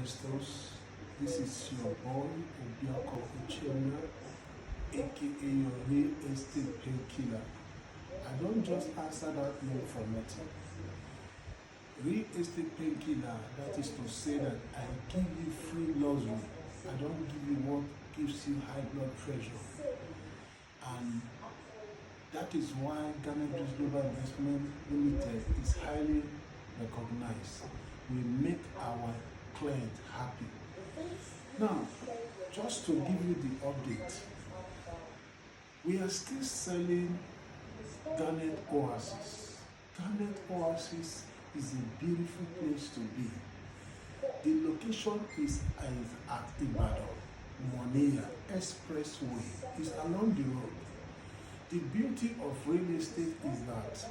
investors. This is your boy, Obiako Uchenna, aka your real estate painkiller. I don't just answer that name for nothing. Real estate painkiller, that is to say that I give you free luxury. I don't give you what gives you high blood pressure. And that is why Ghana Juice Global Investment Limited is highly recognized. We make our client happy. Now, just to give you the update, we are still selling Garnet Oasis. Garnet Oasis is a beautiful place to be. The location is at Ibadan, Moniya Expressway. It's along the road. The beauty of real estate is that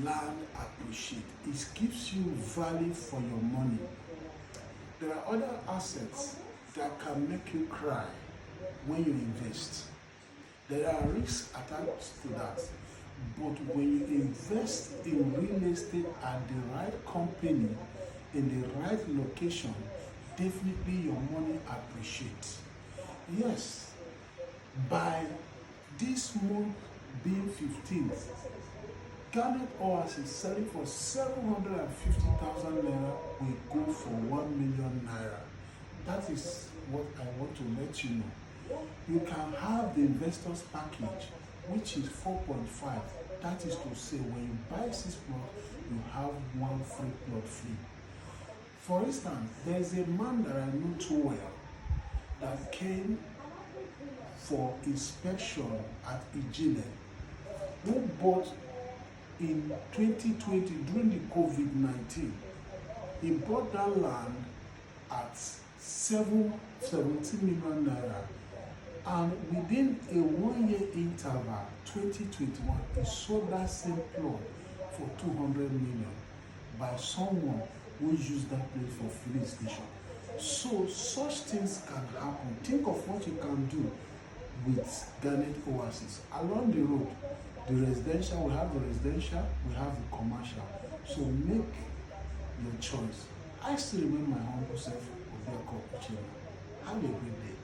land appreciates. It gives you value for your money. There are other assets that can make you cry when you invest. There are risks attached to that. But when you invest in real estate at the right company, in the right location, definitely your money appreciates. Yes, by this month being 15th, Garnet Oasis selling for 750,000 naira will go for 1 million naira. That is what I want to let you know. You can have the investor's package, which is 4.5. That is to say, when you buy 6 plots, you have 1 free plot free. For instance, there is a man that I know too well that came for inspection at Ijile, who bought in 2020 during the COVID-19. He bought that land at 70 million naira, and within a 1-year interval, 2021, he sold that same plot for 200 million by someone who used that place for filling station. So such things can happen. Think of what you can do with Garnet Oasis. Along the road, the residential, we have the residential, we have the commercial. So make your choice. I still remain my humble self, Obiako Uchenna. Have a great day.